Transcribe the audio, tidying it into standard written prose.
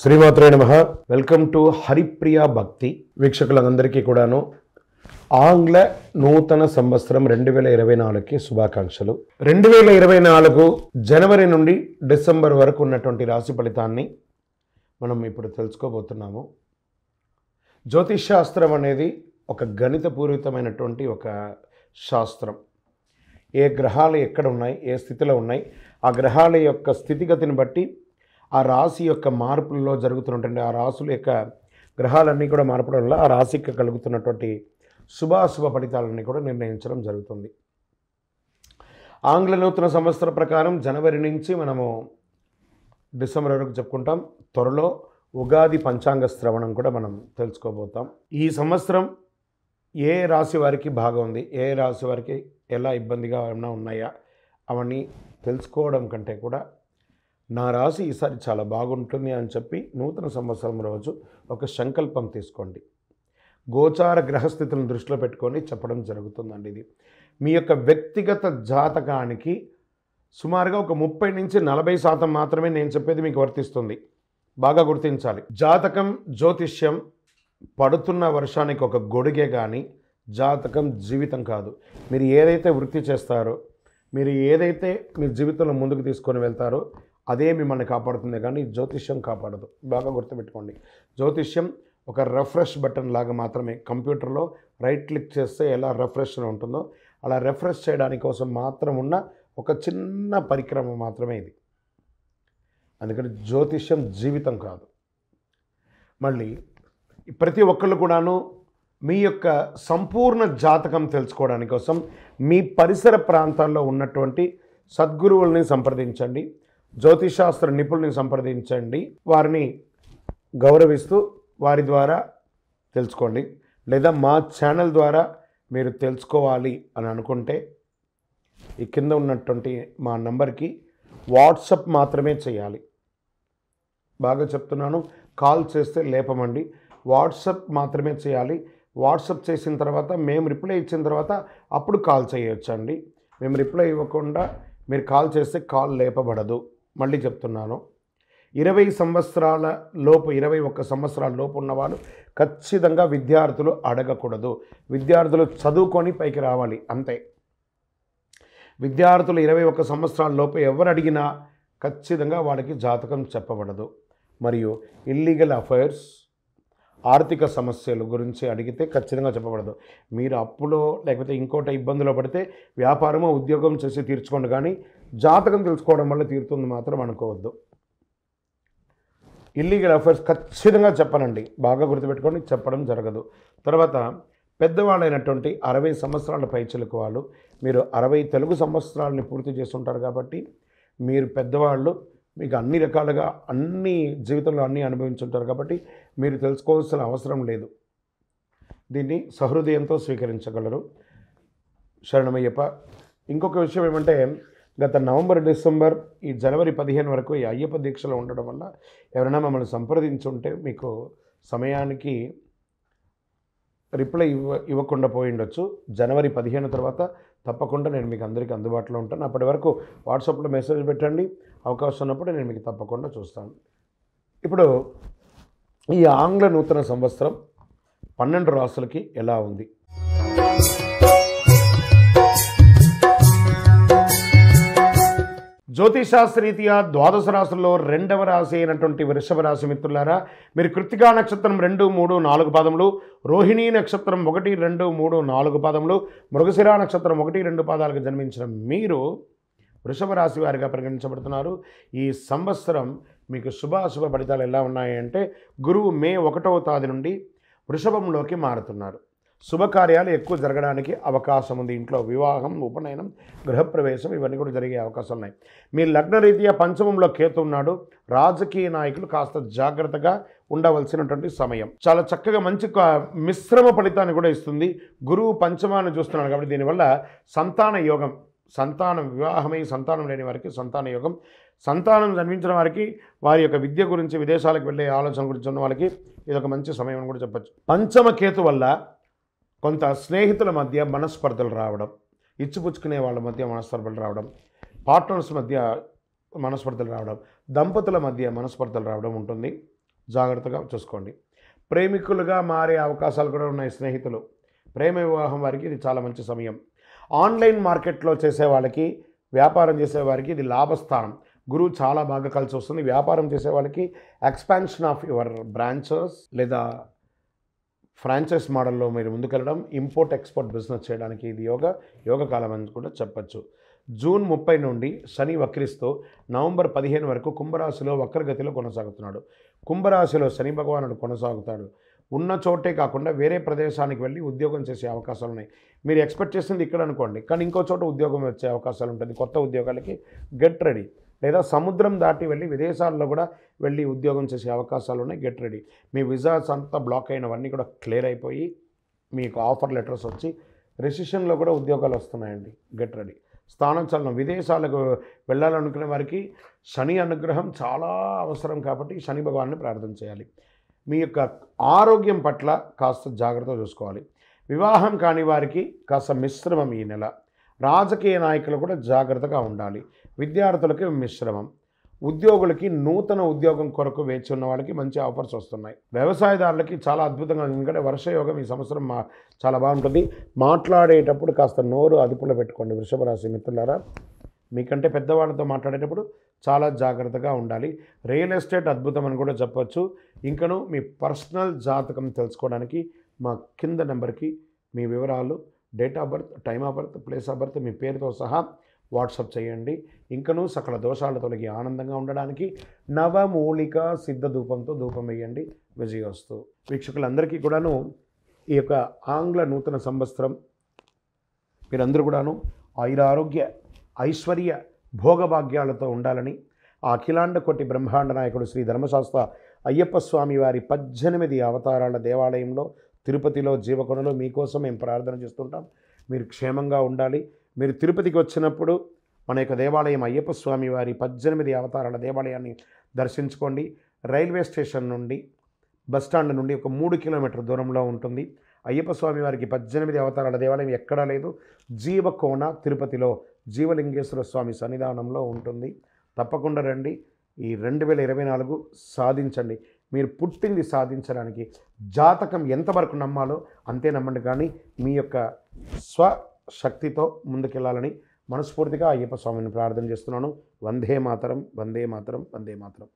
శ్రీమాత్రే నమః. Welcome to Haripriya భక్తి. వీక్షకులందరికీ కూడాను ఆంగ్ల నూతన సంవత్సరం 2024కి శుభాకాంక్షలు. 2024 జనవరి నుండి డిసెంబర్ వరకు ఉన్నటువంటి రాశి ఫలితాన్ని మనం ఇప్పుడు తెలుసుకోబోతున్నాము. జ్యోతిష్ శాస్త్రం అనేది ఒక గణితపూరితమైనటువంటి ఒక శాస్త్రం. ఏ గ్రహాలు ఎక్కడ ఉన్నాయి, ఏ స్థితిలో ఉన్నాయి, ఆ గ్రహాల యొక్క స్థితిగతిని బట్టి ఆ రాశి యొక్క మార్పులలో జరుగుతున్నటువంటి ఆ రాశుల యొక్క గ్రహాలన్నీ కూడా మార్పడం వల్ల ఆ రాశికి కలుగుతున్నటువంటి శుభాశుభ ఫలితాలన్నీ కూడా నిర్ణయించడం జరుగుతుంది. ఆంగ్ల నూతన సంవత్సర ప్రకారం జనవరి నుంచి మనము డిసెంబర్ వరకు చెప్పుకుంటాం. త్వరలో ఉగాది పంచాంగ శ్రవణం కూడా మనం తెలుసుకోబోతాం. ఈ సంవత్సరం ఏ రాశి వారికి బాగుంది, ఏ రాశి వారికి ఎలా ఇబ్బందిగా ఏమైనా ఉన్నాయా అవన్నీ తెలుసుకోవడం కంటే కూడా నా రాశి ఈసారి చాలా బాగుంటుంది అని చెప్పి నూతన సంవత్సరం రోజు ఒక సంకల్పం తీసుకోండి. గోచార గ్రహస్థితులను దృష్టిలో పెట్టుకొని చెప్పడం జరుగుతుందండి. ఇది మీ యొక్క వ్యక్తిగత జాతకానికి సుమారుగా ఒక 30 నుంచి 40% మాత్రమే నేను చెప్పేది మీకు వర్తిస్తుంది. బాగా గుర్తించాలి. జాతకం, జ్యోతిష్యం పడుతున్న వర్షానికి ఒక గొడుగే కానీ జాతకం జీవితం కాదు. మీరు ఏదైతే వృత్తి చేస్తారో, మీరు ఏదైతే మీ జీవితంలో ముందుకు తీసుకొని వెళ్తారో అదే మిమ్మల్ని కాపాడుతుంది, కానీ జ్యోతిష్యం కాపాడదు. బాగా గుర్తుపెట్టుకోండి. జ్యోతిష్యం ఒక రిఫ్రెష్ బటన్ లాగా మాత్రమే. కంప్యూటర్లో రైట్ క్లిక్ చేస్తే ఎలా రిఫ్రెష్ ఉంటుందో అలా రిఫ్రెష్ చేయడానికి కోసం మాత్రం ఉన్న ఒక చిన్న పరికరం మాత్రమే ఇది. అందుకని జ్యోతిష్యం జీవితం కాదు. మళ్ళీ ప్రతి ఒక్కళ్ళు కూడాను మీ యొక్క సంపూర్ణ జాతకం తెలుసుకోవడానికి కోసం మీ పరిసర ప్రాంతాల్లో ఉన్నటువంటి సద్గురువుల్ని సంప్రదించండి, జ్యోతిషాస్త్ర నిపుణుల్ని సంప్రదించండి. వారిని గౌరవిస్తూ వారి ద్వారా తెలుసుకోండి. లేదా మా ఛానల్ ద్వారా మీరు తెలుసుకోవాలి అని అనుకుంటే ఈ కింద ఉన్నటువంటి మా నంబర్కి వాట్సప్ మాత్రమే చేయాలి. బాగా చెప్తున్నాను, కాల్ చేస్తే లేపమండి. వాట్సప్ మాత్రమే చేయాలి. వాట్సప్ చేసిన తర్వాత మేము రిప్లై ఇచ్చిన తర్వాత అప్పుడు కాల్ చేయొచ్చండి. మేము రిప్లై ఇవ్వకుండా మీరు కాల్ చేస్తే కాల్ లేపబడదు. మళ్ళీ చెప్తున్నాను, 20 సంవత్సరాల లోపు 21 సంవత్సరాల లోపు ఉన్నవాళ్ళు ఖచ్చితంగా విద్యార్థులు అడగకూడదు. విద్యార్థులు చదువుకొని పైకి రావాలి అంతే. విద్యార్థులు 21 సంవత్సరాల లోపు ఎవరు అడిగినా ఖచ్చితంగా వాళ్ళకి జాతకం చెప్పబడదు. మరియు ఇల్లీగల్ అఫైర్స్, ఆర్థిక సమస్యల గురించి అడిగితే ఖచ్చితంగా చెప్పబడదు. మీరు అప్పులో లేకపోతే ఇంకోటి ఇబ్బందులో పడితే వ్యాపారమో ఉద్యోగం చేసి తీర్చుకోండి, కానీ జాతకం తెలుసుకోవడం వల్ల తీరుతుంది మాత్రం అనుకోవద్దు. ఇల్లీగల్ అఫైర్స్ ఖచ్చితంగా చెప్పనండి. బాగా గుర్తుపెట్టుకొని చెప్పడం జరగదు. తర్వాత పెద్దవాళ్ళైనటువంటి 60 సంవత్సరాల పైచిలకు వాళ్ళు, మీరు 60 తెలుగు సంవత్సరాలని పూర్తి చేస్తుంటారు కాబట్టి మీరు పెద్దవాళ్ళు, మీకు అన్ని రకాలుగా అన్ని జీవితంలో అన్నీ అనుభవించుంటారు కాబట్టి మీరు తెలుసుకోవాల్సిన అవసరం లేదు. దీన్ని సహృదయంతో స్వీకరించగలరు. శరణమయ్యప్ప. ఇంకొక విషయం ఏమంటే, గత నవంబర్, డిసెంబర్, ఈ జనవరి 15 వరకు ఈ అయ్యప్ప దీక్షలో ఉండడం వల్ల ఎవరైనా మమ్మల్ని సంప్రదించుంటే మీకు సమయానికి రిప్లై ఇవ్వకుండా పోయి ఉండొచ్చు. జనవరి 15 తర్వాత తప్పకుండా నేను మీకు అందరికీ అందుబాటులో ఉంటాను. అప్పటి వరకు వాట్సాప్లో మెసేజ్ పెట్టండి. అవకాశం ఉన్నప్పుడు నేను మీకు తప్పకుండా చూస్తాను. ఇప్పుడు ఈ ఆంగ్ల నూతన సంవత్సరం 12 రాశులకి ఎలా ఉంది? జ్యోతిషాస్త్రరీత్యా ద్వాదశ రాశుల్లో 2వ రాశి అయినటువంటి వృషభ రాశి మిత్రులారా, మీరు కృత్తికా నక్షత్రం 2, 3, 4 పాదములు, రోహిణీ నక్షత్రం 1, 2, 3, 4 పాదములు, మృగశిర నక్షత్రం 1, 2 పాదాలకు జన్మించిన మీరు వృషభ రాశి వారిగా పరిగణించబడుతున్నారు. ఈ సంవత్సరం మీకు శుభాశుభ ఫలితాలు ఎలా ఉన్నాయంటే, గురువు మే 1వ తేదీ నుండి వృషభంలోకి మారుతున్నారు. శుభకార్యాలు ఎక్కువ జరగడానికి అవకాశం ఉంది. ఇంట్లో వివాహం, ఉపనయనం, గృహప్రవేశం ఇవన్నీ కూడా జరిగే అవకాశం ఉన్నాయి. మీ లగ్నరీత్యా పంచమంలో కేతు ఉన్నాడు. రాజకీయ నాయకులు కాస్త జాగ్రత్తగా ఉండవలసినటువంటి సమయం. చాలా చక్కగా మంచి మిశ్రమ ఫలితాన్ని కూడా ఇస్తుంది. గురువు పంచమాన్ని చూస్తున్నాడు కాబట్టి దీనివల్ల సంతాన యోగం, సంతానం, వివాహమై సంతానం లేని వారికి సంతాన యోగం, సంతానం జన్మించిన వారికి వారి యొక్క విద్య గురించి, విదేశాలకు వెళ్ళే ఆలోచన గురించి ఉన్న వాళ్ళకి ఇదొక మంచి సమయం అని కూడా చెప్పచ్చు. పంచమ కేతు వల్ల కొంత స్నేహితుల మధ్య మనస్పర్ధలు రావడం, ఇచ్చిపుచ్చుకునే వాళ్ళ మధ్య మనస్పర్ధలు రావడం, పార్ట్నర్స్ మధ్య మనస్పర్ధలు రావడం, దంపతుల మధ్య మనస్పర్ధలు రావడం ఉంటుంది. జాగ్రత్తగా చూసుకోండి. ప్రేమికులుగా మారే అవకాశాలు కూడా ఉన్నాయి స్నేహితులు. ప్రేమ వివాహం వారికి ఇది చాలా మంచి సమయం. ఆన్లైన్ మార్కెట్లో చేసే వాళ్ళకి, వ్యాపారం చేసేవారికి ఇది లాభస్థానం. గురువు చాలా బాగా కలిసి వస్తుంది. వ్యాపారం చేసే వాళ్ళకి ఎక్స్పాన్షన్ ఆఫ్ యువర్ బ్రాంచెస్ లేదా ఫ్రాంచైజ్ మోడల్లో మీరు ముందుకెళ్ళడం, ఇంపోర్ట్ ఎక్స్పోర్ట్ బిజినెస్ చేయడానికి ఇది యోగ కాలం అని కూడా చెప్పచ్చు. జూన్ 30 నుండి శని వక్రిస్తూ నవంబర్ 15 వరకు కుంభరాశిలో వక్రగతిలో కొనసాగుతున్నాడు. కుంభరాశిలో శని భగవానుడు కొనసాగుతాడు. ఉన్న చోటే కాకుండా వేరే ప్రదేశానికి వెళ్ళి ఉద్యోగం చేసే అవకాశాలు ఉన్నాయి. మీరు ఎక్స్పెక్ట్ చేసింది ఇక్కడ అనుకోండి, కానీ ఇంకో చోట ఉద్యోగం వచ్చే అవకాశాలు ఉంటుంది. కొత్త ఉద్యోగాలకి గెట్ రెడీ. లేదా సముద్రం దాటి వెళ్ళి విదేశాల్లో కూడా వెళ్ళి ఉద్యోగం చేసే అవకాశాలు ఉన్నాయి. Get ready. మీ విజాస్ అంతా బ్లాక్ అయినవన్నీ కూడా క్లియర్ అయిపోయి మీకు ఆఫర్ లెటర్స్ వచ్చి రెసిషన్లో కూడా ఉద్యోగాలు వస్తున్నాయండి. Get ready. స్థానచలనం, విదేశాలకు వెళ్ళాలనుకునే వారికి శని అనుగ్రహం చాలా అవసరం కాబట్టి శని భగవాన్ని ప్రార్థన చేయాలి. మీ యొక్క ఆరోగ్యం పట్ల కాస్త జాగ్రత్త చూసుకోవాలి. వివాహం కాని వారికి కాస్త మిశ్రమం ఈ నెల. రాజకీయ నాయకులు కూడా జాగ్రత్తగా ఉండాలి. విద్యార్థులకి మిశ్రమం. ఉద్యోగులకి నూతన ఉద్యోగం కొరకు వేచి ఉన్న వాళ్ళకి మంచి ఆఫర్స్ వస్తున్నాయి. వ్యవసాయదారులకి చాలా అద్భుతంగా, ఎందుకంటే వర్షయోగం ఈ సంవత్సరం చాలా బాగుంటుంది. మాట్లాడేటప్పుడు కాస్త నోరు అదుపులో పెట్టుకోండి వృషభ రాశి మిత్రులారా. మీకంటే పెద్దవాళ్ళతో మాట్లాడేటప్పుడు చాలా జాగ్రత్తగా ఉండాలి. రియల్ ఎస్టేట్ అద్భుతం అని కూడా చెప్పవచ్చు. ఇంకను మీ పర్సనల్ జాతకం తెలుసుకోవడానికి మా కింద నెంబర్కి మీ వివరాలు, date of birth, time of birth, place of birth, మీ పేరుతో సహా వాట్సాప్ చేయండి. ఇంకను సకల దోషాలు తొలగి ఆనందంగా ఉండడానికి నవమూలిక సిద్ధ ధూపంతో ధూపం వేయండి. విజయోస్తు. వీక్షకులందరికీ కూడాను ఈ యొక్క ఆంగ్ల నూతన సంవత్సరం మీరందరూ కూడాను ఆయురారోగ్య ఐశ్వర్య భోగభాగ్యాలతో ఉండాలని ఆ అఖిలాండ కోటి బ్రహ్మాండ నాయకుడు శ్రీ ధర్మశాస్త్ర అయ్యప్ప స్వామి వారి 18 అవతారాల దేవాలయంలో తిరుపతిలో జీవకొండలో మీకోసం మేము ప్రార్థన చేస్తుంటాం. మీరు క్షేమంగా ఉండాలి. మీరు తిరుపతికి వచ్చినప్పుడు మన యొక్క దేవాలయం అయ్యప్ప స్వామి వారి 18 అవతారాల దేవాలయాన్ని దర్శించుకోండి. రైల్వే స్టేషన్ నుండి బస్టాండ్ నుండి ఒక 3 కిలోమీటర్ దూరంలో ఉంటుంది. అయ్యప్ప స్వామి వారికి 18 అవతారాల దేవాలయం ఎక్కడా లేదు. జీవకోన తిరుపతిలో జీవలింగేశ్వర స్వామి సన్నిధానంలో ఉంటుంది. తప్పకుండా రండి. ఈ 2024 సాధించండి. మీరు పుట్టింది సాధించడానికి. జాతకం ఎంతవరకు నమ్మాలో అంతే నమ్మండి, కానీ మీ యొక్క స్వశక్తితో ముందుకెళ్ళాలని మనస్ఫూర్తిగా అయ్యప్ప స్వామిని ప్రార్థన చేస్తున్నాను. వందే మాతరం, వందే మాతరం, వందే మాతరం.